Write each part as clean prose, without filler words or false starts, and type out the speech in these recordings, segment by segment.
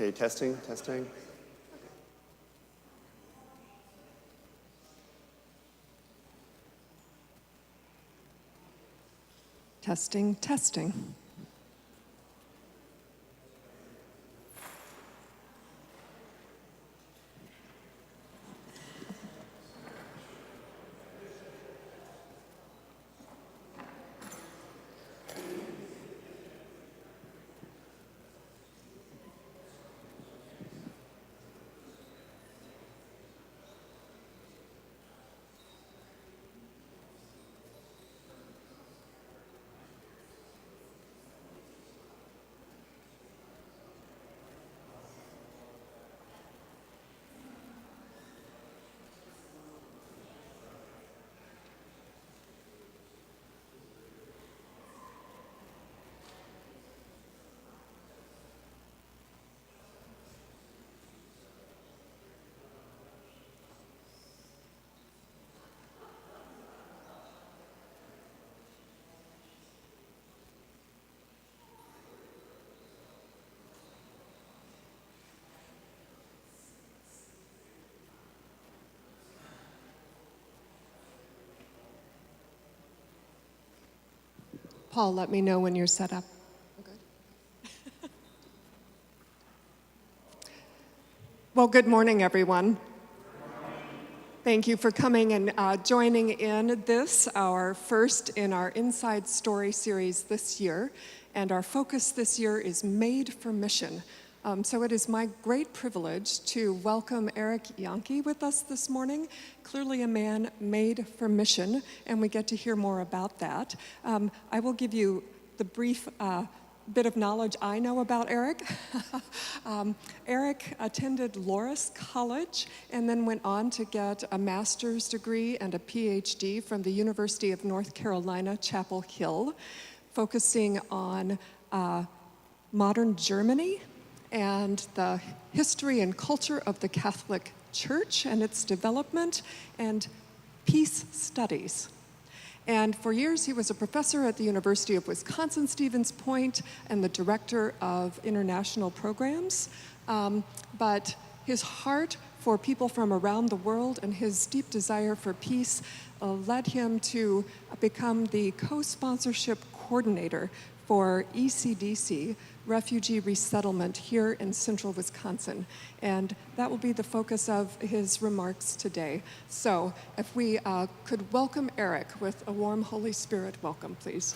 Okay, testing, testing. Testing, testing. Paul, let me know when you're set up. Good. Well, good morning, everyone. Thank you for coming and joining in this, our first in our Inside Story series this year. And our focus this year is Made for Mission. So it is my great privilege to welcome Eric Yonke with us this morning, clearly a man made for mission, and we get to hear more about that. I will give you the brief bit of knowledge I know about Eric. Eric attended Loras College and then went on to get a master's degree and a PhD from the University of North Carolina, Chapel Hill, focusing on modern Germany and the history and culture of the Catholic Church and its development, and peace studies. And for years, he was a professor at the University of Wisconsin-Stevens Point and the director of international programs. But his heart for people from around the world and his deep desire for peace led him to become the co-sponsorship coordinator for ECDC, Refugee Resettlement, here in central Wisconsin. And that will be the focus of his remarks today. So if we could welcome Eric with a warm Holy Spirit welcome, please.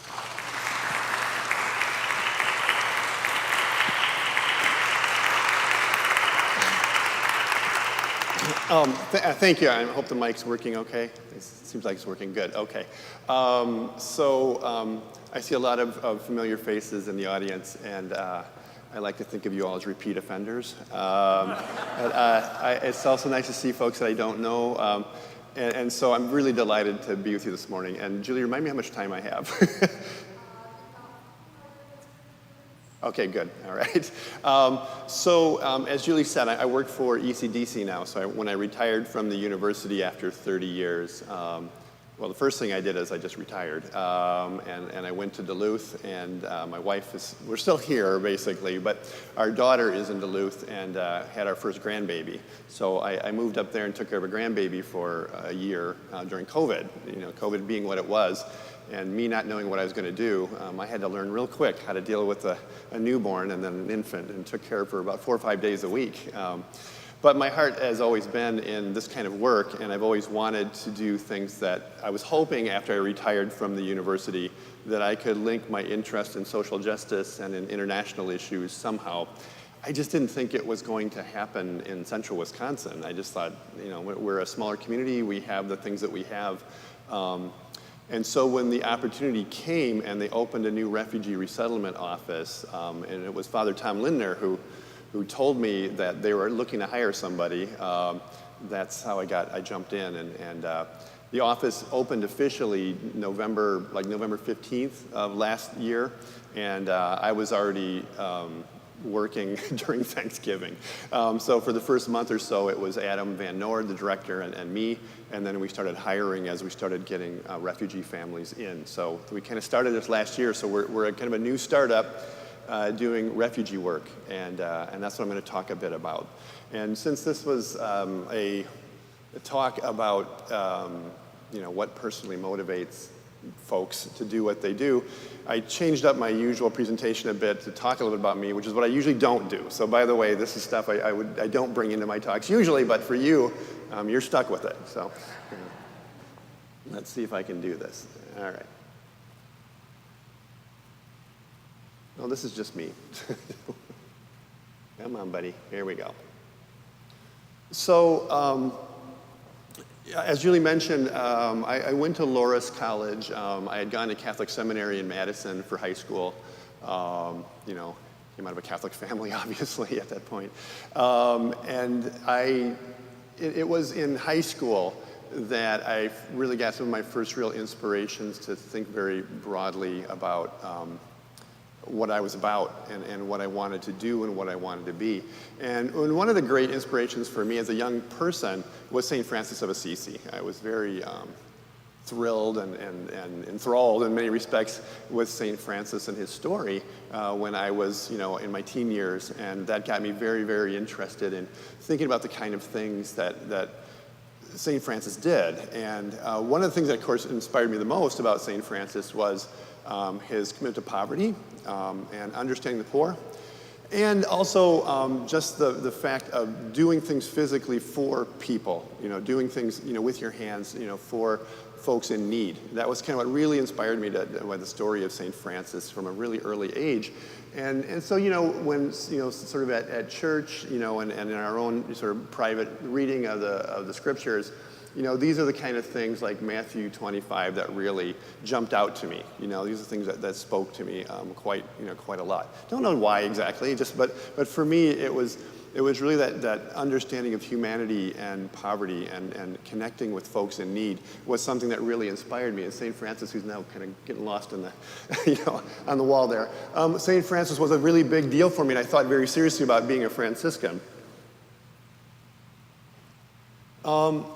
Thank you. I hope the mic's working okay. It seems like it's working good. Okay. I see a lot of familiar faces in the audience, and I like to think of you all as repeat offenders. It's also nice to see folks that I don't know. And so I'm really delighted to be with you this morning. And Julie, remind me how much time I have. Okay, good. All right. As Julie said, I work for ECDC now. So when I retired from the university after 30 years, well, the first thing I did is I just retired. And I went to Duluth, and my wife we're still here, basically, but our daughter is in Duluth and had our first grandbaby. So I moved up there and took care of a grandbaby for a year during COVID, COVID being what it was. And me not knowing what I was going to do, I had to learn real quick how to deal with a newborn and then an infant, and took care of her about 4 or 5 days a week. But my heart has always been in this kind of work, and I've always wanted to do things that I was hoping after I retired from the university that I could link my interest in social justice and in international issues somehow. I just didn't think it was going to happen in central Wisconsin. I just thought, we're a smaller community, we have the things that we have. And so when the opportunity came and they opened a new refugee resettlement office, and it was Father Tom Lindner who told me that they were looking to hire somebody, that's how I jumped in. And the office opened officially November 15th of last year, and I was already working during Thanksgiving. So for the first month or so, it was Adam Van Noord, the director, and me, and then we started hiring as we started getting refugee families in. So we kind of started this last year, so we're kind of a new startup. doing refugee work, and that's what I'm going to talk a bit about. And since this was a talk about what personally motivates folks to do what they do, I changed up my usual presentation a bit to talk a little bit about me, which is what I usually don't do. So by the way, this is stuff I don't bring into my talks usually, but for you, you're stuck with it. So let's see if I can do this. All right. Well, this is just me. Come on, buddy. Here we go. So, as Julie mentioned, I went to Loras College. I had gone to Catholic Seminary in Madison for high school. Came out of a Catholic family, obviously, at that point. And it was in high school that I really got some of my first real inspirations to think very broadly about what I was about and what I wanted to do and what I wanted to be. And one of the great inspirations for me as a young person was St. Francis of Assisi. I was very thrilled and enthralled in many respects with St. Francis and his story when I was, in my teen years, and that got me very, very interested in thinking about the kind of things that St. Francis did. And one of the things that, of course, inspired me the most about St. Francis was his commitment to poverty and understanding the poor, and also just the fact of doing things physically for people, doing things, with your hands, for folks in need. That was kind of what really inspired me by the story of St. Francis from a really early age. And so, when, sort of at church, and in our own sort of private reading of the scriptures, these are the kind of things like Matthew 25 that really jumped out to me. These are things that spoke to me quite a lot. Don't know why exactly, but for me it was really that understanding of humanity and poverty and connecting with folks in need was something that really inspired me. And St. Francis, who's now kind of getting lost in the, on the wall there, St. Francis was a really big deal for me, and I thought very seriously about being a Franciscan.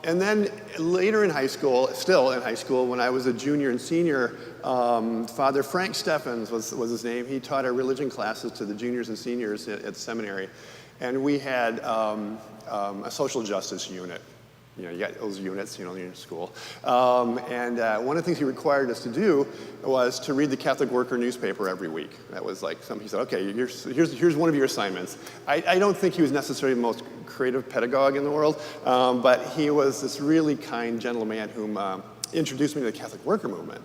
And then later in high school, still in high school, when I was a junior and senior, Father Frank Steffens was his name. He taught our religion classes to the juniors and seniors at the seminary. And we had a social justice unit. You got those units, in your school. And one of the things he required us to do was to read the Catholic Worker newspaper every week. That was like something he said, okay, here's one of your assignments. I don't think he was necessarily the most creative pedagogue in the world, but he was this really kind, gentle man whom introduced me to the Catholic Worker movement.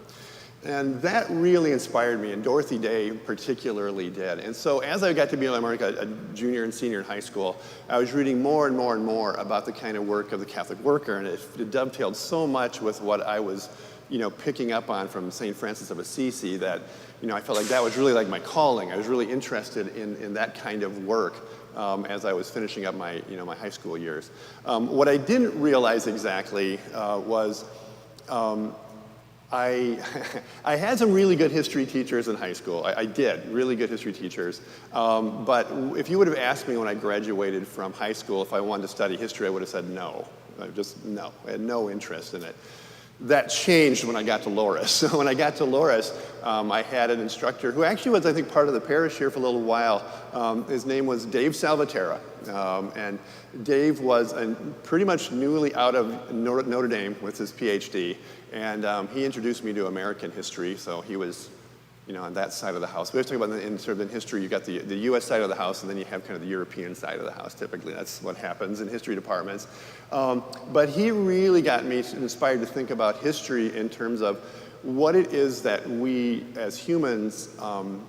And that really inspired me, and Dorothy Day particularly did. And so as I got to be a junior and senior in high school, I was reading more and more and more about the kind of work of the Catholic Worker, and it dovetailed so much with what I was, picking up on from St. Francis of Assisi that, I felt like that was really like my calling. I was really interested in that kind of work as I was finishing up my, my high school years. What I didn't realize exactly was I had some really good history teachers in high school. I did, really good history teachers. But if you would have asked me when I graduated from high school if I wanted to study history, I would have said no. No. I had no interest in it. That changed when I got to Loras. So when I got to Loras, I had an instructor who actually was, I think, part of the parish here for a little while. His name was Dave Salvatierra. And Dave was pretty much newly out of Notre Dame with his PhD. And he introduced me to American history, so he was, on that side of the house. We always talk about in history, you've got the U.S. side of the house, and then you have kind of the European side of the house, typically. That's what happens in history departments. But he really got me inspired to think about history in terms of what it is that we, as humans, when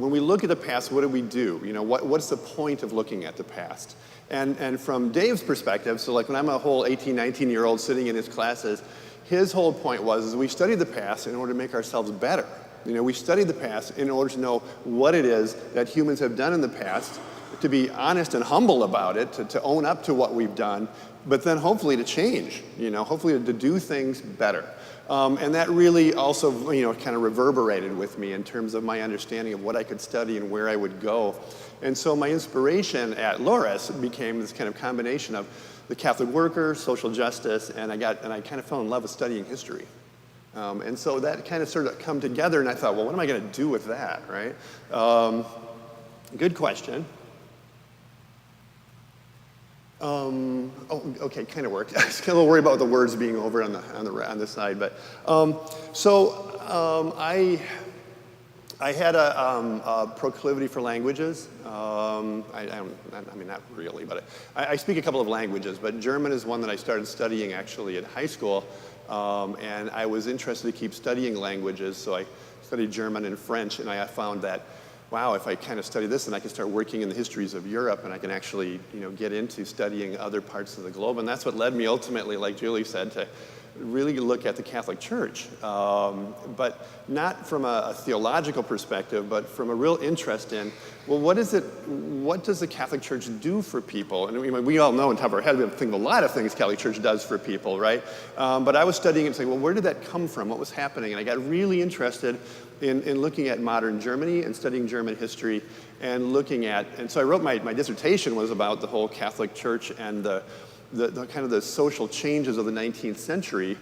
we look at the past, what do we do? What's the point of looking at the past? And from Dave's perspective, so like when I'm a whole 18, 19-year-old sitting in his classes, his whole point was we study the past in order to make ourselves better. We study the past in order to know what it is that humans have done in the past, to be honest and humble about it, to own up to what we've done, but then hopefully to change, hopefully to do things better. And that really also, kind of reverberated with me in terms of my understanding of what I could study and where I would go. And so my inspiration at Loras became this kind of combination of the Catholic Worker, social justice, and I kind of fell in love with studying history. And so that kind of sort of come together, and I thought, well, what am I going to do with that, right? Good question. Oh, okay, kind of worked. I was kind of a little worried about the words being over on the side, but I had a proclivity for languages. I mean, not really, but I speak a couple of languages, but German is one that I started studying actually in high school, and I was interested to keep studying languages, so I studied German and French, and I found that, wow, if I kind of study this, then I can start working in the histories of Europe, and I can actually, get into studying other parts of the globe, and that's what led me ultimately, like Julie said, to really look at the Catholic Church, but not from a theological perspective, but from a real interest in, well, what does the Catholic Church do for people? And we all know on top of our head, we think of a lot of things Catholic Church does for people, right? But I was studying and saying, well, where did that come from? What was happening? And I got really interested in looking at modern Germany and studying German history and and so I wrote my dissertation was about the whole Catholic Church and the kind of the social changes of the 19th century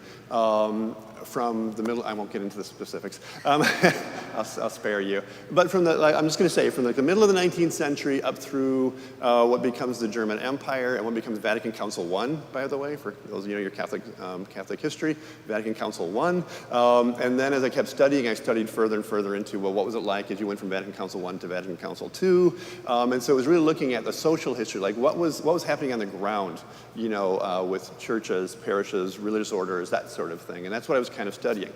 from the middle, I won't get into the specifics, I'll spare you. But I'm just going to say, from the middle of the 19th century up through what becomes the German Empire and what becomes Vatican Council I, by the way, for those of you who know your Catholic history, Vatican Council I. And then as I kept studying, I studied further and further into, well, what was it like as you went from Vatican Council I to Vatican Council II? And so it was really looking at the social history, like what was happening on the ground, with churches, parishes, religious orders, that sort of thing. And that's what I was kind of studying.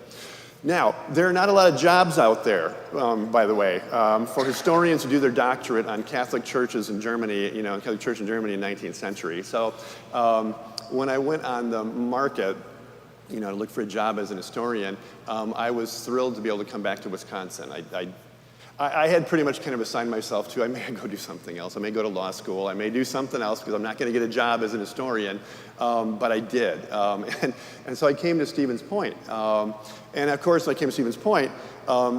Now, there are not a lot of jobs out there, by the way, for historians to do their doctorate on Catholic churches in Germany, Catholic Church in Germany in the 19th century. So when I went on the market, to look for a job as an historian, I was thrilled to be able to come back to Wisconsin. I had pretty much kind of assigned myself to, I may go do something else. I may go to law school. I may do something else because I'm not going to get a job as an historian, but I did. And so I came to Stevens Point. And of course, when I came to Stevens Point,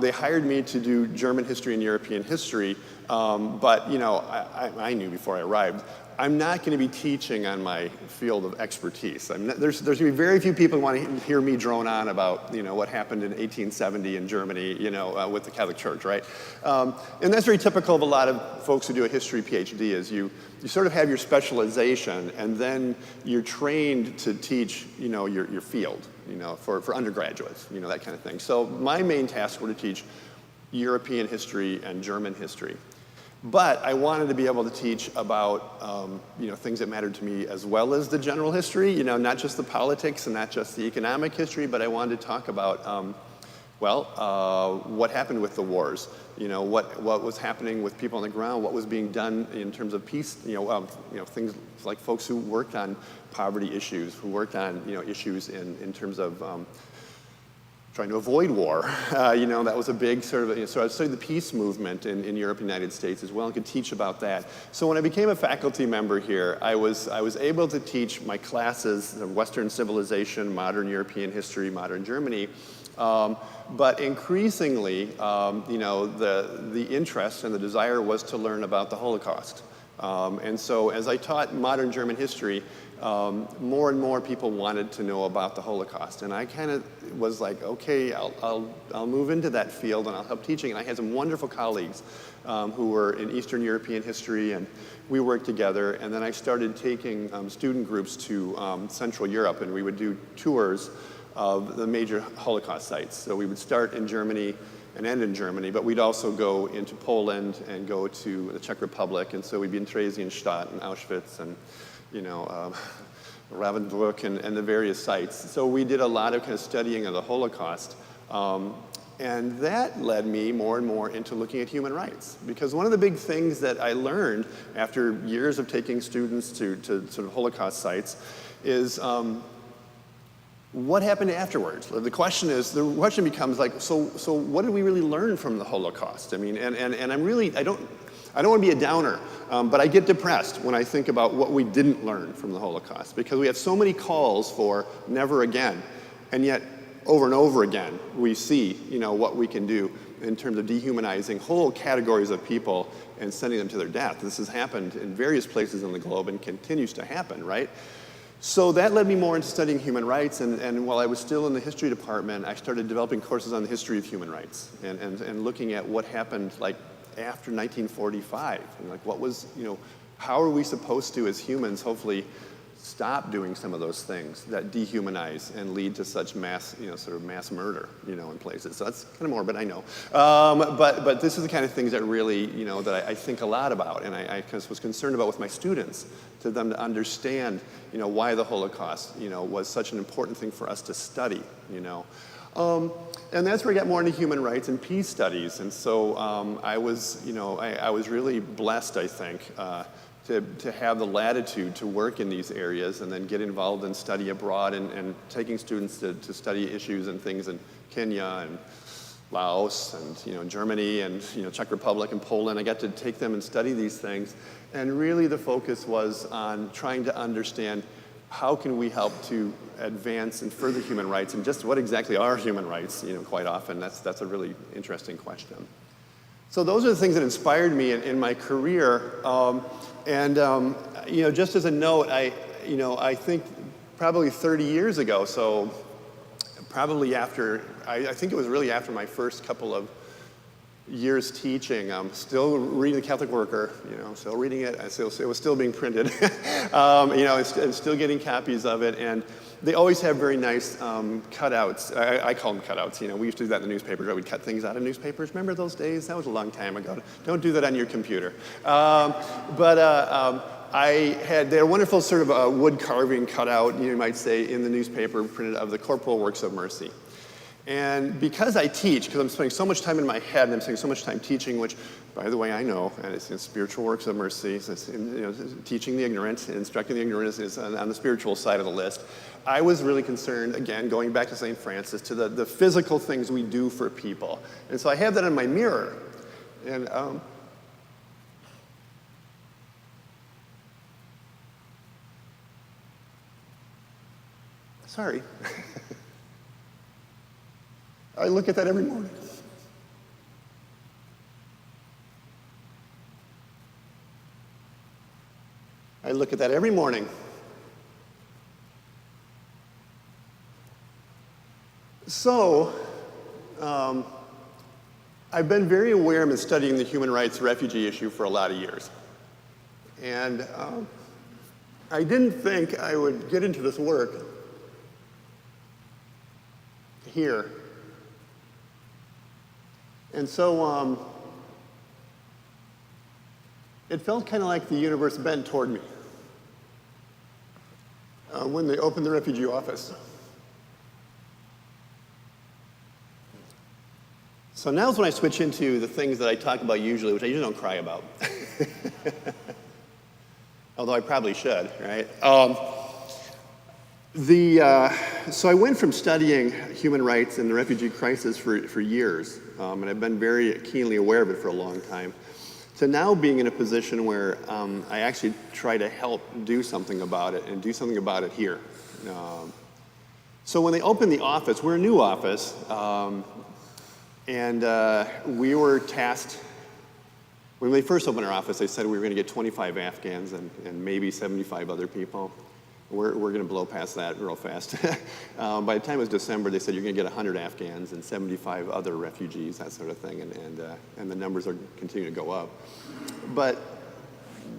they hired me to do German history and European history. But, I knew before I arrived, I'm not going to be teaching on my field of expertise. There's going to be very few people who want to hear me drone on about, what happened in 1870 in Germany, with the Catholic Church, right? And that's very typical of a lot of folks who do a history PhD, is you sort of have your specialization, and then you're trained to teach, your field, for undergraduates, that kind of thing. So my main tasks were to teach European history and German history. But I wanted to be able to teach about, things that mattered to me as well as the general history, not just the politics and not just the economic history, but I wanted to talk about, what happened with the wars, what was happening with people on the ground, what was being done in terms of peace, things like folks who worked on poverty issues, who worked on, issues in terms of trying to avoid war. That was a big sort of, so I studied the peace movement in Europe and the United States as well and could teach about that. So when I became a faculty member here, I was able to teach my classes, Western civilization, modern European history, modern Germany, but increasingly, the interest and the desire was to learn about the Holocaust. And so as I taught modern German history, more and more people wanted to know about the Holocaust. And I kind of was like, okay, I'll move into that field and I'll help teaching. And I had some wonderful colleagues who were in Eastern European history, and we worked together. And then I started taking student groups to Central Europe, and we would do tours of the major Holocaust sites. So we would start in Germany and end in Germany, but we'd also go into Poland and go to the Czech Republic. And so we'd be in Theresienstadt and Auschwitz and Ravensbrück and the various sites. So we did a lot of kind of studying of the Holocaust. And that led me more and more into looking at human rights. Because one of the big things that I learned after years of taking students to sort of Holocaust sites is what happened afterwards? The question becomes like, so what did we really learn from the Holocaust? I mean, and I'm really, I don't want to be a downer, but I get depressed when I think about what we didn't learn from the Holocaust, because we have so many calls for never again, and yet over and over again we see, what we can do in terms of dehumanizing whole categories of people and sending them to their death. This has happened in various places in the globe and continues to happen, right? So that led me more into studying human rights, and while I was still in the history department, I started developing courses on the history of human rights and looking at what happened like after 1945, and like what was, how are we supposed to, as humans, hopefully stop doing some of those things that dehumanize and lead to such mass, sort of mass murder, in places. So that's kind of morbid, I know. But this is the kind of things that really, that I think a lot about, and I was concerned about with my students, to them to understand, why the Holocaust, was such an important thing for us to study, And that's where I got more into human rights and peace studies. And so I was really blessed, I think, to have the latitude to work in these areas and then get involved in study abroad and taking students to study issues and things in Kenya and Laos and Germany and Czech Republic and Poland. I got to take them and study these things, and really the focus was on trying to understand how can we help to advance and further human rights, and just what exactly are human rights. Quite often that's a really interesting question. So those are the things that inspired me in my career. Just as a note, I think probably 30 years ago, so probably after, I think it was really after my first couple of years teaching, still reading the Catholic Worker, still reading it. It was still being printed, and still getting copies of it. And they always have very nice cutouts. I call them cutouts. We used to do that in the newspapers, right? We'd cut things out of newspapers. Remember those days? That was a long time ago. Don't do that on your computer. They had a wonderful sort of wood carving cutout, you might say, in the newspaper printed of the corporal works of mercy. And because I teach, because I'm spending so much time in my head and I'm spending so much time teaching, which, by the way, I know, and it's in spiritual works of mercy, it's teaching the ignorant, instructing the ignorant is on the spiritual side of the list. I was really concerned, again, going back to St. Francis, to the physical things we do for people. And so I have that in my mirror. And sorry. I look at that every morning. I look at that every morning. So, I've been very aware of studying the human rights refugee issue for a lot of years. And I didn't think I would get into this work here. And so it felt kind of like the universe bent toward me when they opened the refugee office. So now's when I switch into the things that I talk about usually, which I usually don't cry about. Although I probably should, right? So I went from studying human rights and the refugee crisis for years, and I've been very keenly aware of it for a long time, to now being in a position where I actually try to help do something about it and do something about it here. So when they opened the office, we're a new office, and we were tasked, when they first opened our office, they said we were going to get 25 Afghans and maybe 75 other people. We're going to blow past that real fast. By the time it was December, they said you're going to get 100 Afghans and 75 other refugees, that sort of thing, and the numbers are continuing to go up. But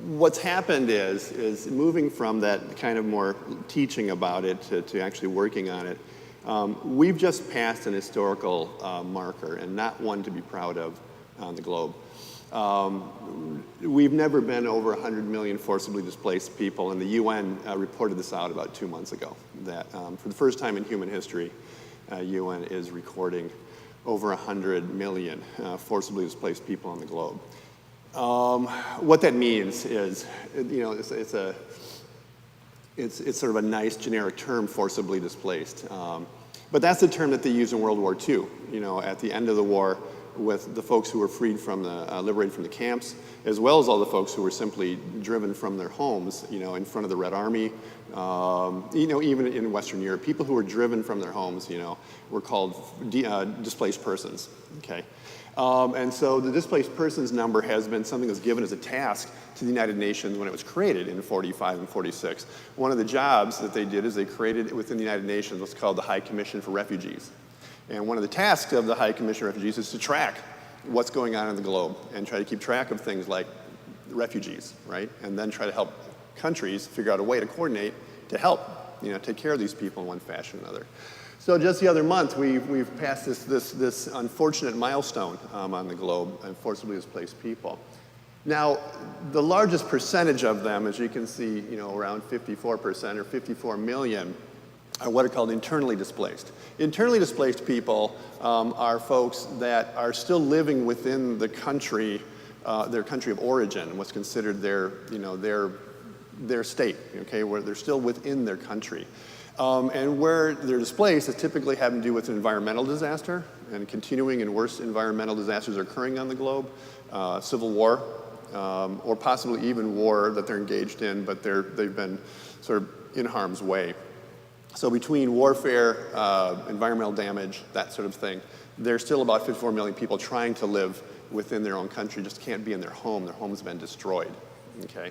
what's happened is moving from that kind of more teaching about it to actually working on it, we've just passed an historical marker, and not one to be proud of on the globe. We've never been over 100 million forcibly displaced people, and the UN reported this out about 2 months ago, that for the first time in human history, UN is recording over 100 million forcibly displaced people on the globe. What that means is, it's sort of a nice generic term, forcibly displaced. But that's the term that they used in World War II, at the end of the war, with the folks who were freed from liberated from the camps, as well as all the folks who were simply driven from their homes, in front of the Red Army, even in Western Europe, people who were driven from their homes, were called displaced persons, okay? And so the displaced persons number has been something that's given as a task to the United Nations when it was created in 45 and 46. One of the jobs that they did is they created within the United Nations what's called the High Commission for Refugees. And one of the tasks of the High Commission for Refugees is to track what's going on in the globe and try to keep track of things like refugees, right? And then try to help countries figure out a way to coordinate to help, take care of these people in one fashion or another. So just the other month, we've passed this unfortunate milestone on the globe, forcibly displaced people. Now, the largest percentage of them, as you can see, around 54% or 54 million, are what are called internally displaced. Internally displaced people are folks that are still living within the country, their country of origin, what's considered their state, okay, where they're still within their country. And where they're displaced is typically having to do with an environmental disaster, and continuing and worse environmental disasters are occurring on the globe, civil war, or possibly even war that they're engaged in, but they've been sort of in harm's way. So between warfare, environmental damage, that sort of thing, there's still about 54 million people trying to live within their own country, just can't be in their home. Their home's been destroyed, okay?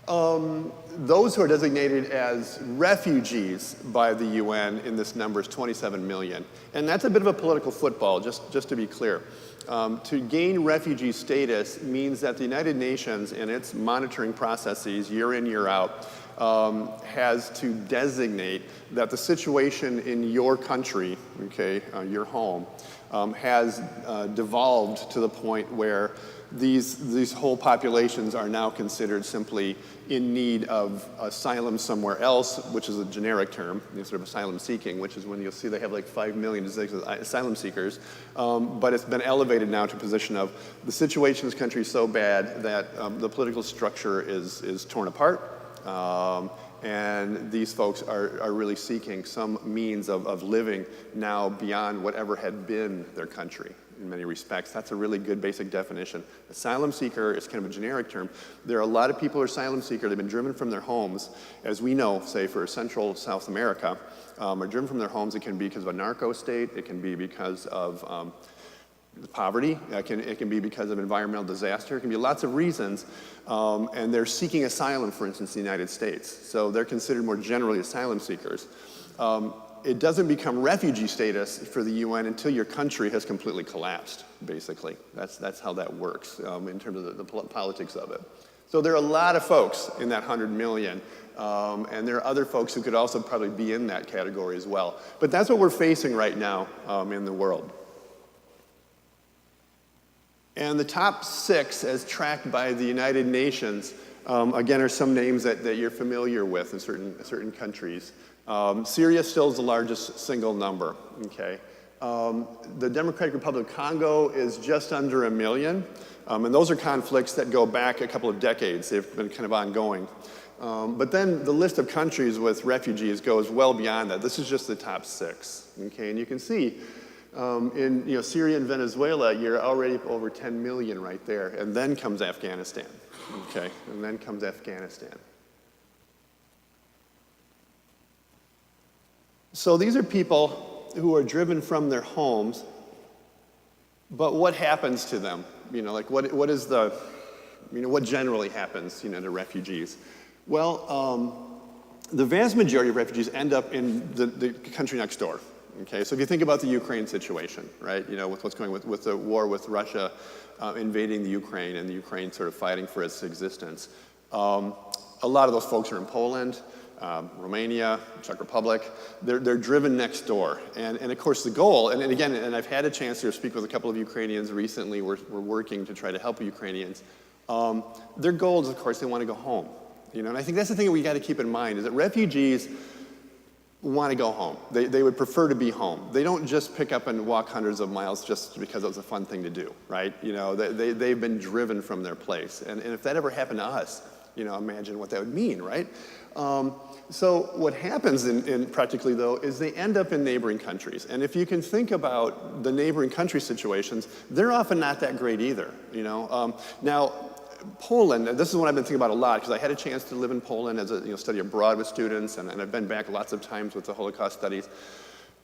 Those who are designated as refugees by the UN in this number is 27 million. And that's a bit of a political football, just to be clear. To gain refugee status means that the United Nations, in its monitoring processes, year in, year out, has to designate that the situation in your country, okay, your home, has devolved to the point where these whole populations are now considered simply in need of asylum somewhere else, which is a generic term, sort of asylum seeking, which is when you'll see they have like 5 million asylum seekers. But it's been elevated now to a position of the situation in this country is so bad that the political structure is torn apart. And these folks are really seeking some means of living now beyond whatever had been their country in many respects. That's a really good basic definition. Asylum seeker is kind of a generic term. There are a lot of people who are asylum seeker. They've been driven from their homes, as we know, say for Central South America, are driven from their homes. It can be because of a narco state. It can be because of poverty. It can be because of environmental disaster. It can be lots of reasons. And they're seeking asylum, for instance, in the United States. So they're considered more generally asylum seekers. It doesn't become refugee status for the UN until your country has completely collapsed, basically. That's how that works in terms of the politics of it. So there are a lot of folks in that 100 million. And there are other folks who could also probably be in that category as well. But that's what we're facing right now in the world. And the top 6, as tracked by the United Nations, again, are some names that you're familiar with in certain countries. Syria still is the largest single number, okay? The Democratic Republic of Congo is just under 1 million, and those are conflicts that go back a couple of decades. They've been kind of ongoing. But then the list of countries with refugees goes well beyond that. This is just the top 6, okay? And you can see in Syria and Venezuela, you're already over 10 million right there, and then comes Afghanistan, okay? And then comes Afghanistan. So these are people who are driven from their homes, but what happens to them? What is the, what generally happens, to refugees? Well, the vast majority of refugees end up in the country next door. Okay, so if you think about the Ukraine situation, right, with what's going with the war with Russia invading the Ukraine and the Ukraine sort of fighting for its existence, a lot of those folks are in Poland, Romania, Czech Republic. They're driven next door. And of course the goal, and again, and I've had a chance to speak with a couple of Ukrainians recently. We're working to try to help Ukrainians. Their goal is, of course, they want to go home. And I think that's the thing that we got to keep in mind, is that refugees want to go home. They would prefer to be home. They don't just pick up and walk hundreds of miles just because it was a fun thing to do, right? They've been driven from their place. And if that ever happened to us, imagine what that would mean, right? So what happens in practically, though, is they end up in neighboring countries. And if you can think about the neighboring country situations, they're often not that great either, Now, Poland, this is what I've been thinking about a lot, because I had a chance to live in Poland as a study abroad with students, and I've been back lots of times with the Holocaust studies.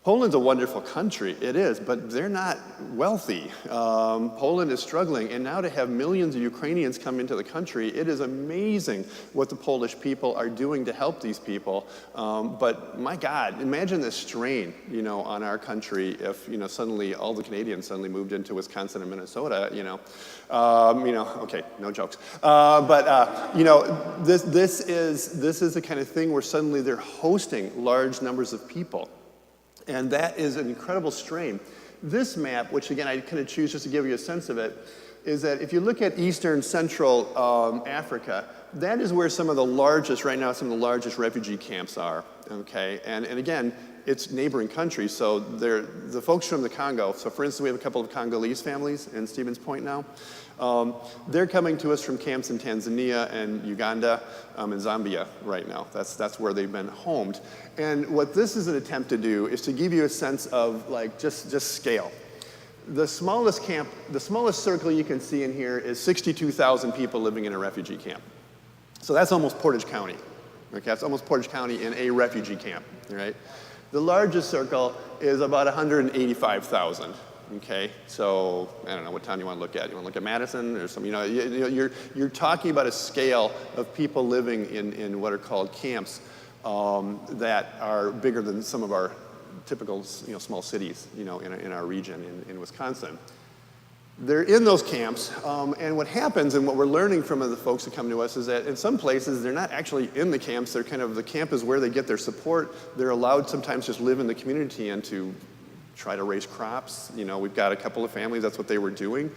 Poland's a wonderful country, it is, but they're not wealthy. Poland is struggling, and now to have millions of Ukrainians come into the country, it is amazing what the Polish people are doing to help these people. But my God, imagine the strain, on our country if, suddenly all the Canadians suddenly moved into Wisconsin and Minnesota, okay, no jokes. This is the kind of thing where suddenly they're hosting large numbers of people. And that is an incredible strain. This map, which again I kind of choose just to give you a sense of it, is that if you look at Eastern Central Africa, that is where some of the largest refugee camps are, okay? And again, it's neighboring countries, so the folks from the Congo, so for instance, we have a couple of Congolese families in Stevens Point now. They're coming to us from camps in Tanzania and Uganda and Zambia right now. That's where they've been homed. And what this is an attempt to do is to give you a sense of just scale. The smallest circle you can see in here is 62,000 people living in a refugee camp. So that's almost Portage County. Okay, that's almost Portage County in a refugee camp, right? The largest circle is about 185,000. Okay, so I don't know what town you want to look at. You want to look at Madison or some? You're talking about a scale of people living in what are called camps that are bigger than some of our typical small cities in our region in Wisconsin. They're in those camps, and what happens and what we're learning from the folks that come to us is that in some places they're not actually in the camps. They're the camp is where they get their support. They're allowed sometimes just live in the community and to try to raise crops. We've got a couple of families, that's what they were doing.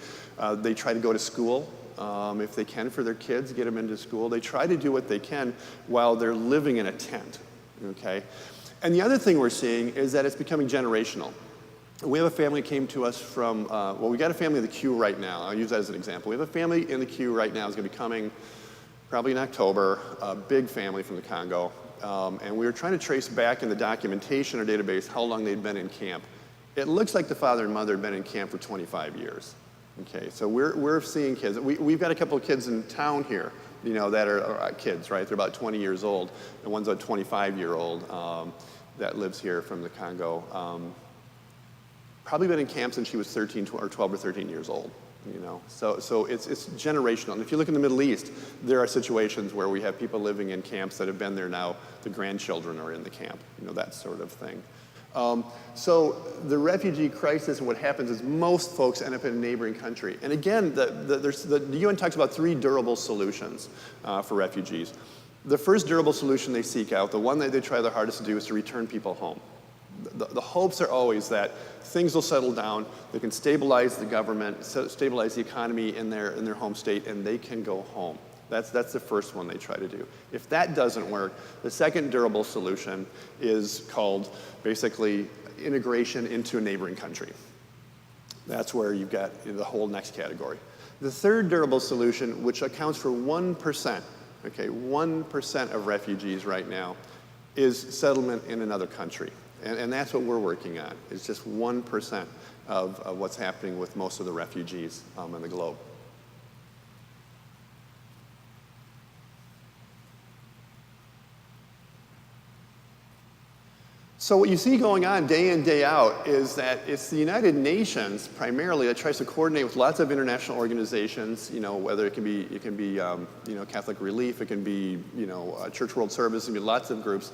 They try to go to school if they can for their kids, get them into school. They try to do what they can while they're living in a tent, okay? And the other thing we're seeing is that it's becoming generational. We have a family came to us from, we got a family in the queue right now. I'll use that as an example. We have a family in the queue right now. It's going to be coming probably in October, a big family from the Congo. And we were trying to trace back in the documentation or database how long they'd been in camp. It looks like the father and mother had been in camp for 25 years. Okay, so we're seeing kids. We've got a couple of kids in town here, that are kids, right? They're about 20 years old. And one's a 25-year-old that lives here from the Congo. Probably been in camp since she was 12 or 13 years old, So it's generational. And if you look in the Middle East, there are situations where we have people living in camps that have been there now. The grandchildren are in the camp, that sort of thing. So the refugee crisis, what happens is most folks end up in a neighboring country. And again, the UN talks about 3 durable solutions for refugees. The first durable solution they seek out, the one that they try their hardest to do, is to return people home. The hopes are always that things will settle down, they can stabilize the government, stabilize the economy in their home state, and they can go home. That's the first one they try to do. If that doesn't work, the second durable solution is called basically integration into a neighboring country. That's where you've got the whole next category. The third durable solution, which accounts for 1%, okay, 1% of refugees right now, is settlement in another country. And that's what we're working on. It's just 1% of what's happening with most of the refugees in the globe. So what you see going on day in, day out is that it's the United Nations primarily that tries to coordinate with lots of international organizations, whether it can be Catholic Relief, it can be, Church World Service, it can be lots of groups,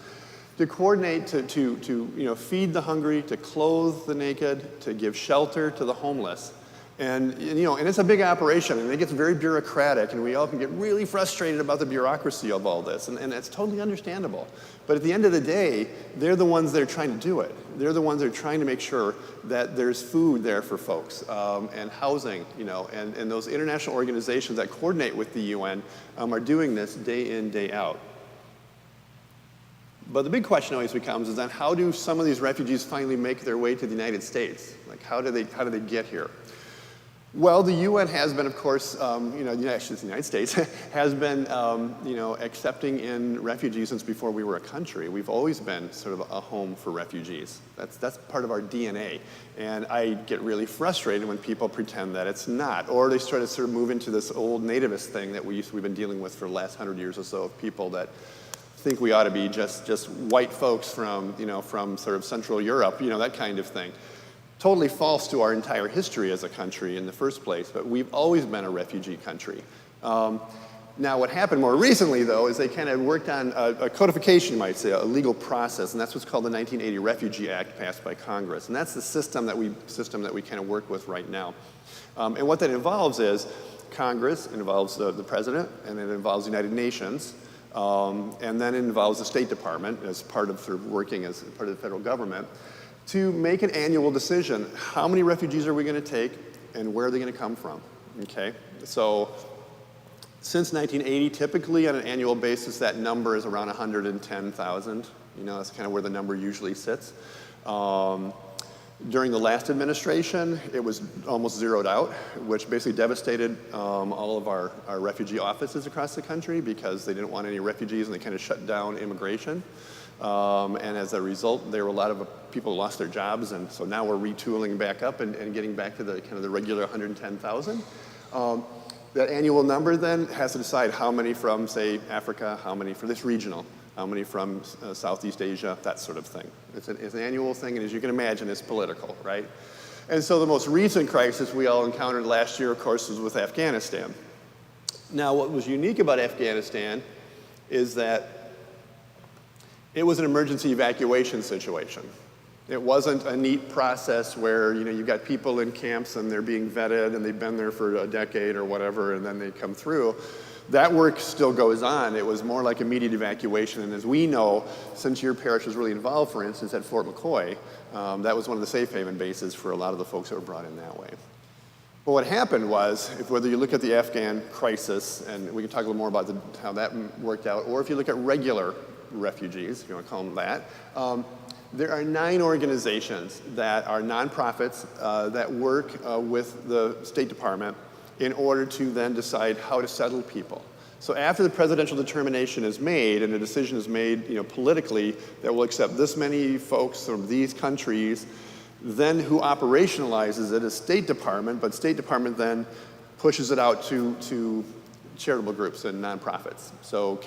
to coordinate to feed the hungry, to clothe the naked, to give shelter to the homeless. And it's a big operation, and it gets very bureaucratic, and we all can get really frustrated about the bureaucracy of all this, and it's totally understandable. But at the end of the day, they're the ones that are trying to do it. They're the ones that are trying to make sure that there's food there for folks, and housing, and those international organizations that coordinate with the UN are doing this day in, day out. But the big question always becomes is then how do some of these refugees finally make their way to the United States? Like how do they get here? Well, the UN has been, of course, the United States has been, accepting in refugees since before we were a country. We've always been sort of a home for refugees. That's part of our DNA. And I get really frustrated when people pretend that it's not, or they try to sort of move into this old nativist thing that we've been dealing with for the last 100 years or so of people that think we ought to be just white folks from, from sort of Central Europe, that kind of thing. Totally false to our entire history as a country in the first place, but we've always been a refugee country. Now, what happened more recently, though, is they kind of worked on a codification, you might say, a legal process, and that's what's called the 1980 Refugee Act passed by Congress. And that's the system that we kind of work with right now. And what that involves is Congress, it involves the president, and it involves the United Nations, and then it involves the State Department as part of sort of working as part of the federal government to make an annual decision. How many refugees are we going to take, and where are they going to come from? Okay, so since 1980, typically on an annual basis, that number is around 110,000. That's kind of where the number usually sits. During the last administration, it was almost zeroed out, which basically devastated all of our refugee offices across the country because they didn't want any refugees and they kind of shut down immigration. And as a result, there were a lot of people who lost their jobs, and so now we're retooling back up and getting back to the kind of the regular 110,000. That annual number then has to decide how many from, say, Africa, how many for this regional, how many from Southeast Asia, that sort of thing. It's an annual thing, and as you can imagine, it's political, right? And so the most recent crisis we all encountered last year, of course, was with Afghanistan. Now, what was unique about Afghanistan is that it was an emergency evacuation situation. It wasn't a neat process where, you've got people in camps and they're being vetted and they've been there for a decade or whatever, and then they come through. That work still goes on. It was more like immediate evacuation. And as we know, since your parish was really involved, for instance, at Fort McCoy, that was one of the safe haven bases for a lot of the folks that were brought in that way. But what happened was, whether you look at the Afghan crisis, and we can talk a little more about how that worked out, or if you look at regular refugees, if you want to call them that, there are 9 organizations that are nonprofits that work with the State Department in order to then decide how to settle people. So after the presidential determination is made and a decision is made, politically, that will accept this many folks from these countries, then who operationalizes it is State Department, but State Department then pushes it out to charitable groups and nonprofits. So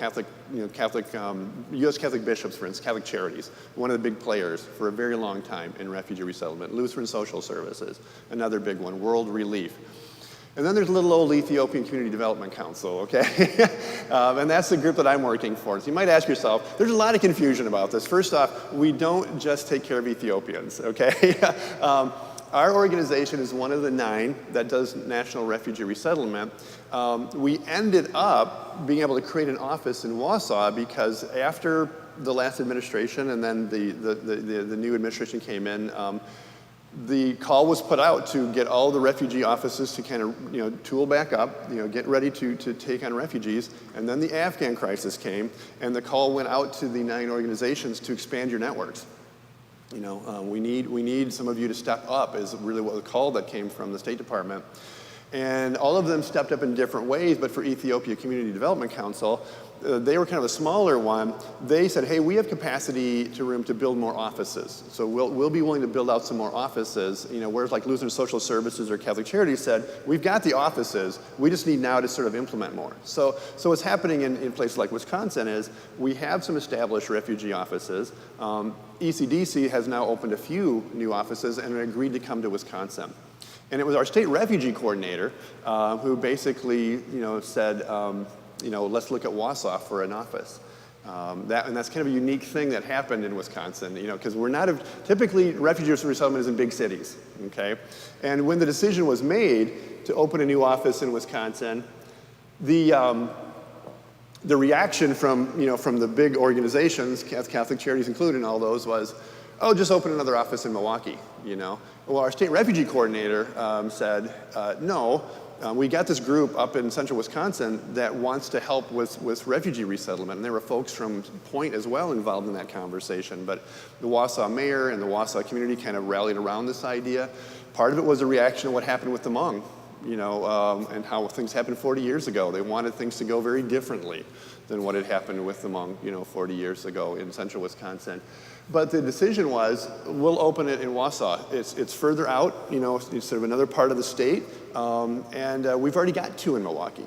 U.S. Catholic bishops, for instance, Catholic Charities, one of the big players for a very long time in refugee resettlement. Lutheran Social Services, another big one. World Relief. And then there's little old Ethiopian Community Development Council, okay? And that's the group that I'm working for. So you might ask yourself, there's a lot of confusion about this. First off, we don't just take care of Ethiopians, okay? Our organization is one of the 9 that does national refugee resettlement. We ended up being able to create an office in Wausau because after the last administration and then the new administration came in, the call was put out to get all the refugee offices to kind of, tool back up, get ready to take on refugees. And then the Afghan crisis came, and the call went out to the 9 organizations to expand your networks. We need some of you to step up is really what the call that came from the State Department. And all of them stepped up in different ways, but for Ethiopia Community Development Council, they were kind of a smaller one. They said, hey, we have capacity to build more offices. So we'll be willing to build out some more offices, whereas like Lutheran Social Services or Catholic Charities said, we've got the offices, we just need now to sort of implement more. So what's happening in places like Wisconsin is we have some established refugee offices. ECDC has now opened a few new offices and agreed to come to Wisconsin. And it was our state refugee coordinator who basically, said, let's look at Wausau for an office. And that's kind of a unique thing that happened in Wisconsin, because we're not typically refugee resettlement is in big cities, okay? And when the decision was made to open a new office in Wisconsin, the reaction from the big organizations, Catholic Charities included, and all those was, oh, just open another office in Milwaukee, Well, our state refugee coordinator said, no, we got this group up in central Wisconsin that wants to help with refugee resettlement. And there were folks from Point as well involved in that conversation. But the Wausau mayor and the Wausau community kind of rallied around this idea. Part of it was a reaction to what happened with the Hmong, and how things happened 40 years ago. They wanted things to go very differently than what had happened with the Hmong, 40 years ago in central Wisconsin. But the decision was, we'll open it in Wausau. It's further out, it's sort of another part of the state, and we've already got 2 in Milwaukee,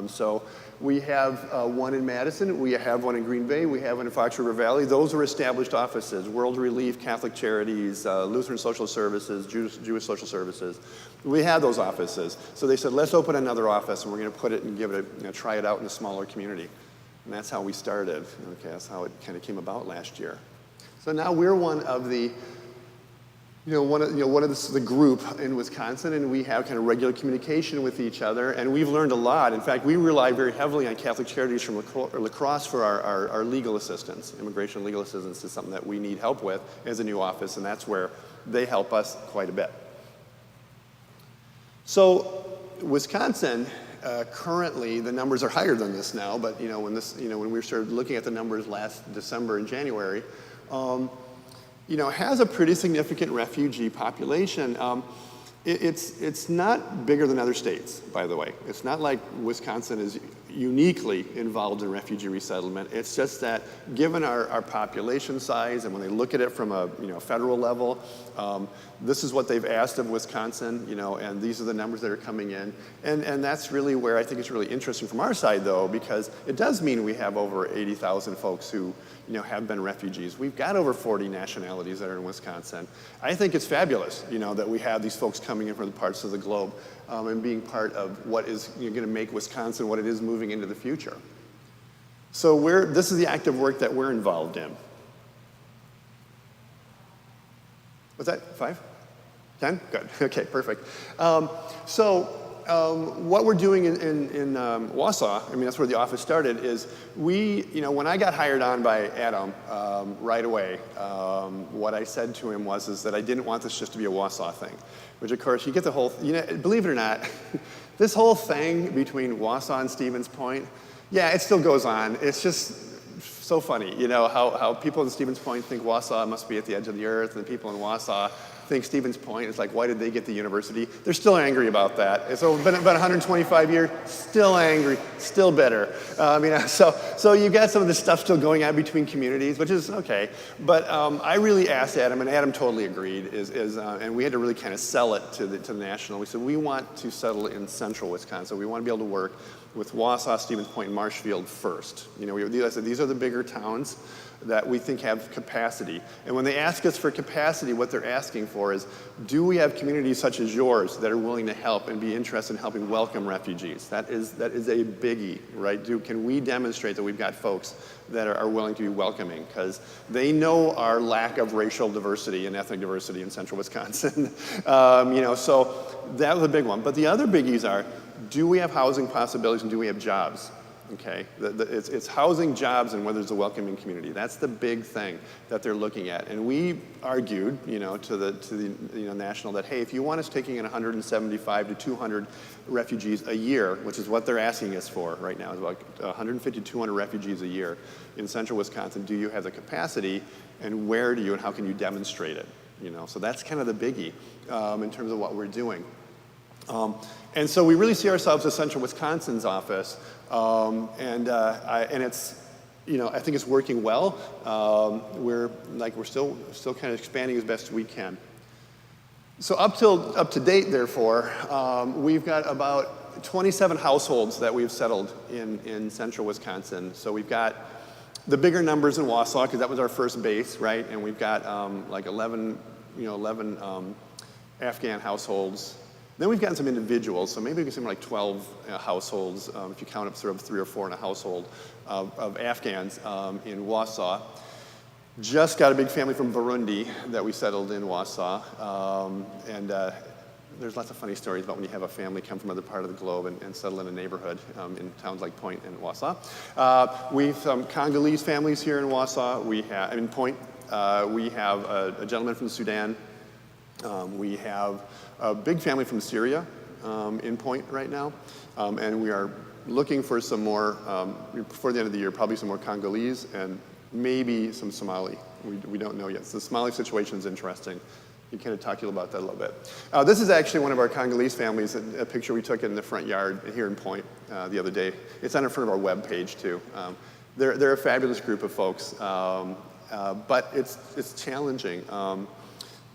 So We have one in Madison, we have one in Green Bay, we have one in Fox River Valley. Those are established offices, World Relief, Catholic Charities, Lutheran Social Services, Jewish Social Services. We have those offices. So they said, let's open another office and we're going to put it and give it try it out in a smaller community. And that's how we started. Okay, that's how it kind of came about last year. So now we're one of the one of the group in Wisconsin, and we have kind of regular communication with each other, and we've learned a lot. In fact, we rely very heavily on Catholic Charities from La Crosse for our legal assistance. Immigration legal assistance is something that we need help with as a new office, and that's where they help us quite a bit. So Wisconsin, currently, the numbers are higher than this now, but when we started looking at the numbers last December and January, has a pretty significant refugee population. It's not bigger than other states, by the way. It's not like Wisconsin is uniquely involved in refugee resettlement. It's just that given our population size, and when they look at it from a federal level, this is what they've asked of Wisconsin, and these are the numbers that are coming in. And that's really where I think it's really interesting from our side, though, because it does mean we have over 80,000 folks who have been refugees. We've got over 40 nationalities that are in Wisconsin. I think it's fabulous, that we have these folks coming in from the parts of the globe and being part of what is going to make Wisconsin what it is moving into the future. So this is the active work that we're involved in. Was that 5? 10? Good. Okay, perfect. What we're doing in Wausau, that's where the office started, is when I got hired on by Adam right away, what I said to him is that I didn't want this just to be a Wausau thing, which of course you get the whole, believe it or not, this whole thing between Wausau and Stevens Point, yeah, it still goes on. It's just so funny, how people in Stevens Point think Wausau must be at the edge of the earth, and people in Wausau think Stevens Point is like, why did they get the university? They're still angry about that. It's been about 125 years, still angry, still bitter. So you got some of this stuff still going on between communities, which is okay. But I really asked Adam, and Adam totally agreed, and we had to really kind of sell it to the national. We said, we want to settle in central Wisconsin. We want to be able to work with Wausau, Stevens Point, and Marshfield first. I said, these are the bigger towns that we think have capacity. And when they ask us for capacity, what they're asking for is, do we have communities such as yours that are willing to help and be interested in helping welcome refugees? That is a biggie, right? Can we demonstrate that we've got folks that are willing to be welcoming? Because they know our lack of racial diversity and ethnic diversity in central Wisconsin. So that was a big one. But the other biggies are, do we have housing possibilities and do we have jobs? Okay, it's housing, jobs, and whether it's a welcoming community. That's the big thing that they're looking at. And we argued, to the national that, hey, if you want us taking in 175 to 200 refugees a year, which is what they're asking us for right now, is about 150 to 200 refugees a year in central Wisconsin, do you have the capacity, and where do you, and how can you demonstrate it? So that's kind of the biggie in terms of what we're doing. And so we really see ourselves as Central Wisconsin's office, and it's, I think it's working well. We're still kind of expanding as best we can. So up to date, therefore, we've got about 27 households that we've settled in Central Wisconsin. So we've got the bigger numbers in Wausau, because that was our first base, right? And we've got 11 Afghan households. Then we've gotten some individuals, so maybe we can say like 12 households, if you count up sort of 3 or 4 in a household, of Afghans in Wausau. Just got a big family from Burundi that we settled in Wausau. There's lots of funny stories about when you have a family come from another part of the globe and settle in a neighborhood in towns like Point and Wausau. We've some Congolese families here in Wausau. In Point, we have a gentleman from Sudan. We have a big family from Syria in Point right now, and we are looking for some more, before the end of the year, probably some more Congolese and maybe some Somali. We don't know yet. So the Somali situation is interesting. You kind of talk to you about that a little bit. This is actually one of our Congolese families, a picture we took in the front yard here in Point the other day. It's on the front of our web page too. They're a fabulous group of folks, but it's challenging.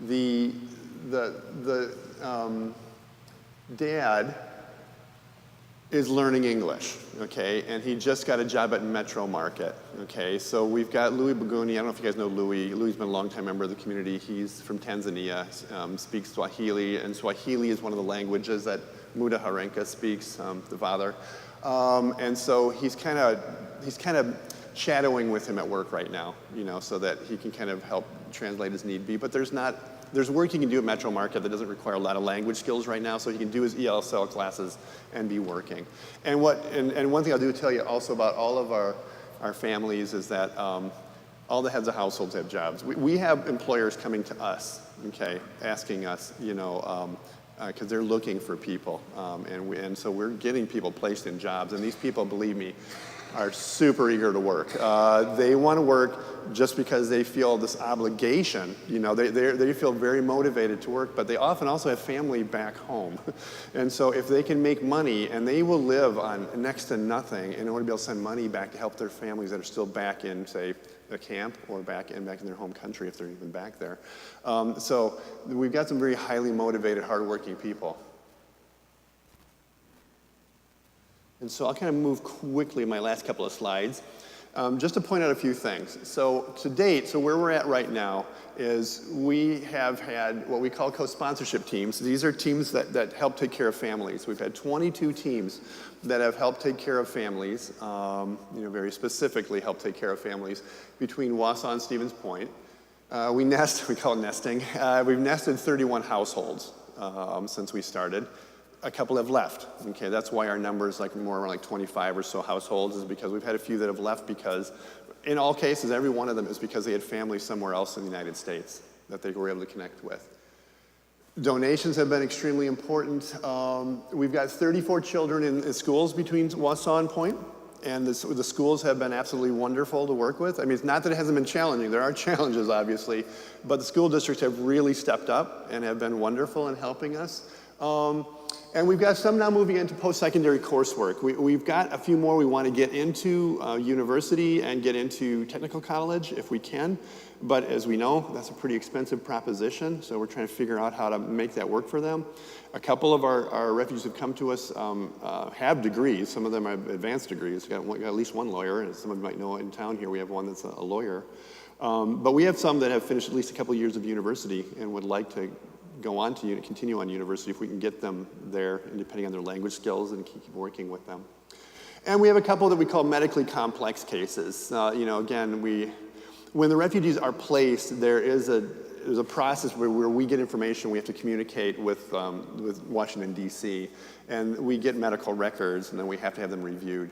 The dad, is learning English, okay? And he just got a job at Metro Market, okay? So we've got Louis Baguni. I don't know if you guys know Louis. Louis has been a longtime member of the community. He's from Tanzania, speaks Swahili, and Swahili is one of the languages that Muda Harenka speaks, the father. And so he's kind of shadowing with him at work right now, you know, so that he can kind of help translate as need be. But there's work he can do at Metro Market that doesn't require a lot of language skills right now, so he can do his ELSL classes and be working. And one thing I'll tell you also about all of our families is that all the heads of households have jobs. We have employers coming to us, okay, asking us, you know, because they're looking for people, and so we're getting people placed in jobs, and these people, believe me, are super eager to work. They want to work just because they feel this obligation. You know, they feel very motivated to work, but they often also have family back home. And so if they can make money, and they will live on next to nothing in order to be able to send money back to help their families that are still back in, say, a camp or back in their home country if they're even back there. So we've got some very highly motivated, hardworking people. And so I'll kind of move quickly in my last couple of slides, just to point out a few things. So to date, so where we're at right now is we have had what we call co-sponsorship teams. These are teams that help take care of families. We've had 22 teams that have helped take care of families, you know, very specifically help take care of families between Wausau and Stevens Point. We call it nesting. We've nested 31 households since we started. A couple have left, okay? That's why our number's like more around like 25 or so households, is because we've had a few that have left because, in all cases, every one of them is because they had family somewhere else in the United States that they were able to connect with. Donations have been extremely important. We've got 34 children in schools between Wausau and Point, and the schools have been absolutely wonderful to work with. I mean, it's not that it hasn't been challenging. There are challenges, obviously, but the school districts have really stepped up and have been wonderful in helping us. And we've got some now moving into post-secondary coursework. We've got a few more we want to get into university and get into technical college if we can. But as we know, that's a pretty expensive proposition, so we're trying to figure out how to make that work for them. A couple of our refugees who've come to us have degrees. Some of them have advanced degrees. We've got at least one lawyer, and some of you might know in town here we have one that's a lawyer. But we have some that have finished at least a couple of years of university and would like to go on to continue on university if we can get them there, and depending on their language skills, and keep working with them. And we have a couple that we call medically complex cases. You know, again, when the refugees are placed, there's a process where we get information. We have to communicate with Washington, D.C., and we get medical records, and then we have to have them reviewed.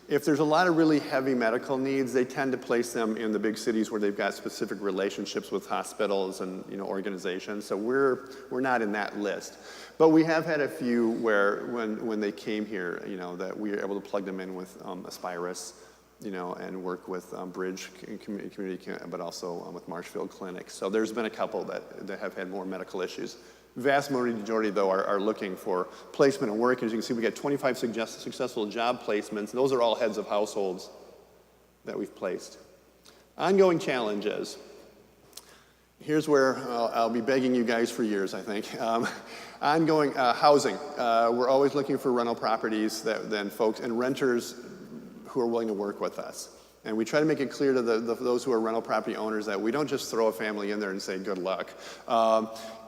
If there's a lot of really heavy medical needs, they tend to place them in the big cities where they've got specific relationships with hospitals and, you know, organizations. So we're not in that list. But we have had a few where when they came here, you know, that we were able to plug them in with Aspirus, you know, and work with Bridge Community, but also with Marshfield Clinic. So there's been a couple that have had more medical issues. Vast majority, though, are looking for placement and work. As you can see, we got 25 successful job placements. Those are all heads of households that we've placed. Ongoing challenges. Here's where I'll be begging you guys for years, I think. Ongoing housing. We're always looking for rental properties then folks and renters who are willing to work with us. And we try to make it clear to those who are rental property owners that we don't just throw a family in there and say, good luck.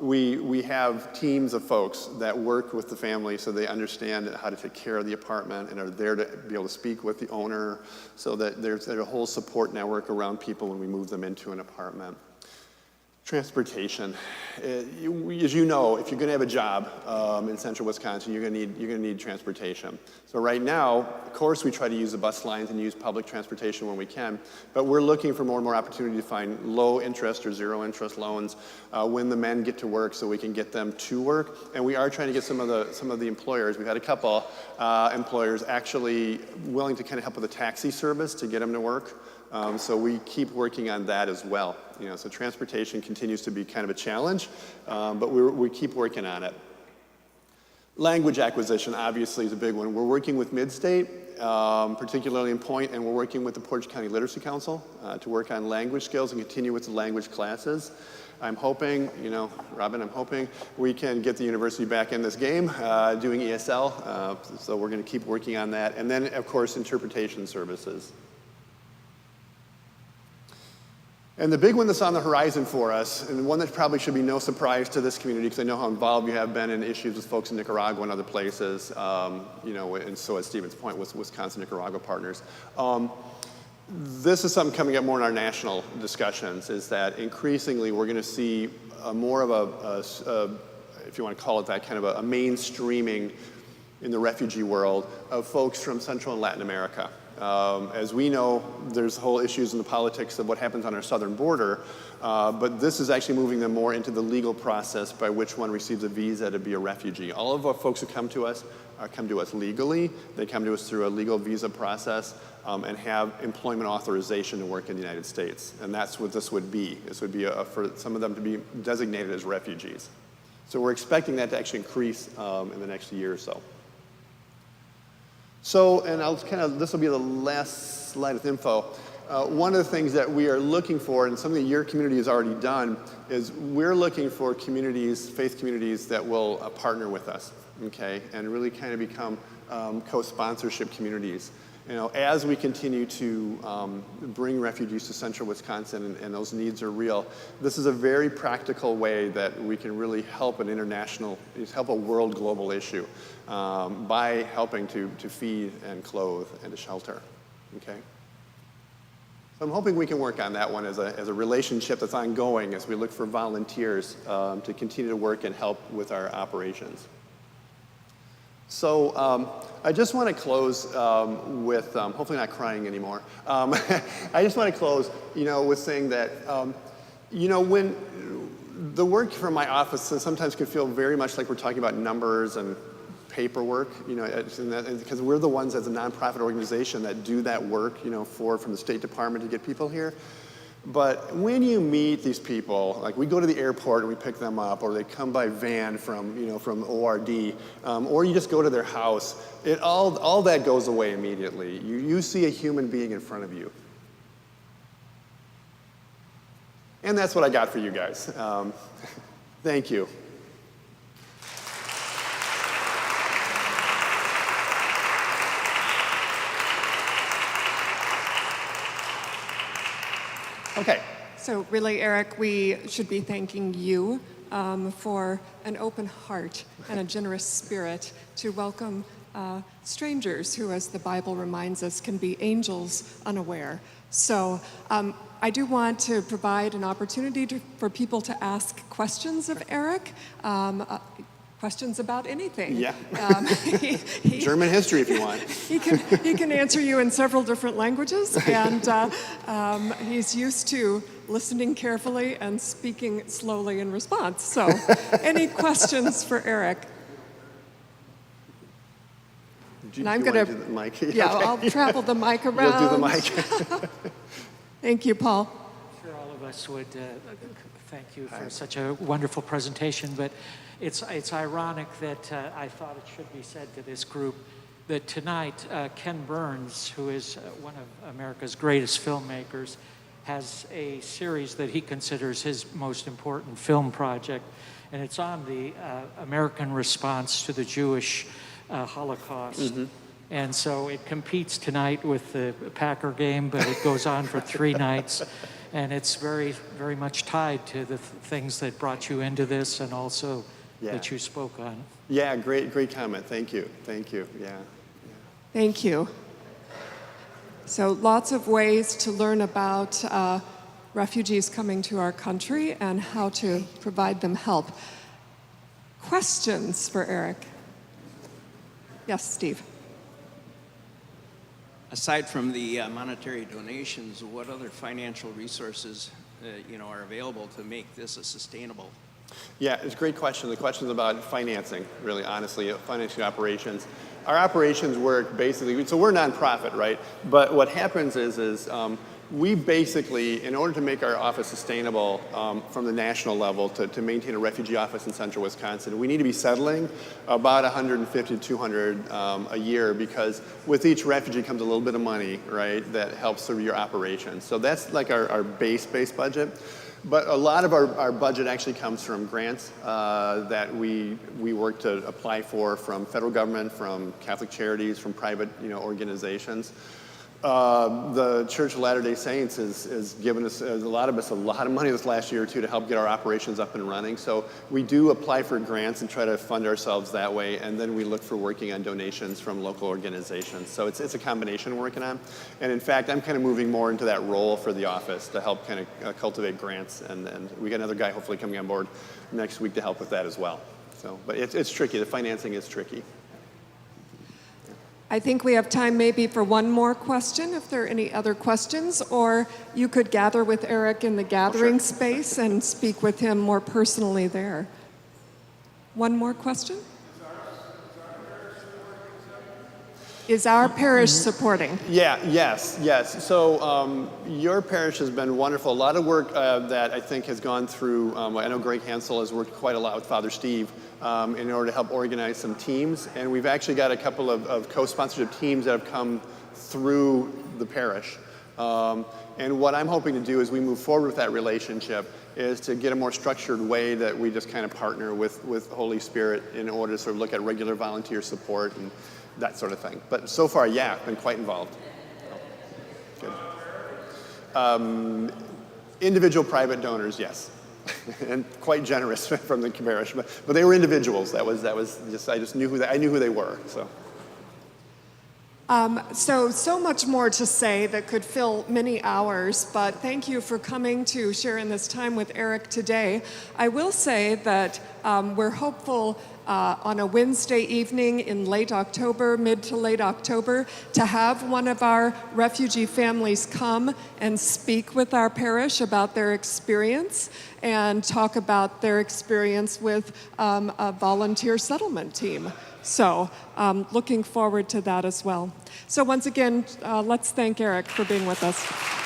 We have teams of folks that work with the family so they understand how to take care of the apartment and are there to be able to speak with the owner, so that there's a whole support network around people when we move them into an apartment. Transportation. As you know, if you're going to have a job in central Wisconsin, you're going to need transportation. So right now, of course, we try to use the bus lines and use public transportation when we can, but we're looking for more and more opportunity to find low interest or zero interest loans when the men get to work, so we can get them to work. And we are trying to get some of the employers. We've had a couple employers actually willing to kind of help with a taxi service to get them to work. So we keep working on that as well. You know, so transportation continues to be kind of a challenge, but we keep working on it. Language acquisition obviously is a big one. We're working with Midstate. particularly in Point, and we're working with the Portage County Literacy Council to work on language skills and continue with the language classes. I'm hoping, Robin, I'm hoping we can get the university back in this game doing ESL, so we're going to keep working on that. And then, of course, interpretation services. And the big one that's on the horizon for us, and one that probably should be no surprise to this community, because I know how involved you have been in issues with folks in Nicaragua and other places, and so at Stevens Point with Wisconsin Nicaragua partners. This is something coming up more in our national discussions, is that increasingly we're going to see more of a, if you want to call it that, kind of a mainstreaming in the refugee world of folks from Central and Latin America. As we know, there's whole issues in the politics of what happens on our southern border, but this is actually moving them more into the legal process by which one receives a visa to be a refugee. All of our folks who come to us legally. They come to us through a legal visa process and have employment authorization to work in the United States. And that's what this would be. This would be for some of them to be designated as refugees. So we're expecting that to actually increase in the next year or so. So, and this will be the last slide with info. One of the things that we are looking for, and something that your community has already done, is we're looking for communities, faith communities, that will partner with us, okay, and really kind of become co-sponsorship communities. As we continue to bring refugees to central Wisconsin and those needs are real, this is a very practical way that we can really help help a world global issue by helping to feed and clothe and to shelter, okay? So I'm hoping we can work on that one as a relationship that's ongoing as we look for volunteers to continue to work and help with our operations. So I just want to close with, hopefully not crying anymore. I just want to close, with saying that, when the work from my office sometimes can feel very much like we're talking about numbers and paperwork, because we're the ones as a nonprofit organization that do that work, from the State Department to get people here. But when you meet these people, like we go to the airport and we pick them up, or they come by van from ORD, or you just go to their house, all that goes away immediately. You see a human being in front of you. And that's what I got for you guys. Thank you. Okay. So really, Eric, we should be thanking you for an open heart and a generous spirit to welcome strangers who, as the Bible reminds us, can be angels unaware. So I do want to provide an opportunity for people to ask questions of Eric. Questions about anything. Yeah. German history, if you want. He can answer you in several different languages, and he's used to listening carefully and speaking slowly in response. So, any questions for Eric? And I'm going to do the mic. Yeah, okay. I'll travel the mic around. You'll do the mic. Thank you, Paul. I'm sure all of us would thank you for such a wonderful presentation, but it's ironic that I thought it should be said to this group that tonight Ken Burns, who is one of America's greatest filmmakers, has a series that he considers his most important film project, and it's on the American response to the Jewish Holocaust. Mm-hmm. And so it competes tonight with the Packer game, but it goes on for 3 nights. And it's very, very much tied to the things that brought you into this and also that you spoke on. Yeah, great comment. Thank you. Yeah. Thank you. So lots of ways to learn about refugees coming to our country and how to provide them help. Questions for Eric? Yes, Steve. Aside from the monetary donations, what other financial resources are available to make this a sustainable? Yeah, it's a great question. The question is about financing, really, honestly, financing operations. Our operations work basically, so we're a nonprofit, right? But what happens is we basically, in order to make our office sustainable from the national level to maintain a refugee office in central Wisconsin, we need to be settling about 150 to 200 a year, because with each refugee comes a little bit of money, right, that helps through your operations. So that's like our base budget. But a lot of our budget actually comes from grants that we work to apply for from federal government, from Catholic charities, from private organizations. The Church of Latter-day Saints has given us a lot of money this last year or two to help get our operations up and running. So we do apply for grants and try to fund ourselves that way, and then we look for working on donations from local organizations. So it's a combination we're working on. And in fact, I'm kind of moving more into that role for the office to help kind of cultivate grants, and we got another guy hopefully coming on board next week to help with that as well. So, but it's tricky. The financing is tricky. I think we have time maybe for one more question, if there are any other questions, or you could gather with Eric in the gathering space and speak with him more personally there. One more question? Is our parish supporting? Yes. So your parish has been wonderful. A lot of work that I think has gone through, I know Greg Hansel has worked quite a lot with Father Steve in order to help organize some teams. And we've actually got a couple of co-sponsorship teams that have come through the parish. And what I'm hoping to do as we move forward with that relationship is to get a more structured way that we just kind of partner with Holy Spirit in order to sort of look at regular volunteer support and that sort of thing. But so far, yeah, I've been quite involved. Good. Individual private donors, yes. And quite generous from the parish, but they were individuals. That was just, I just knew I knew who they were, so. So much more to say that could fill many hours, but thank you for coming to share in this time with Eric today. I will say that we're hopeful on a Wednesday evening in late October, mid to late October, to have one of our refugee families come and speak with our parish about their experience and talk about their experience with a volunteer settlement team. So looking forward to that as well. So once again, let's thank Eric for being with us.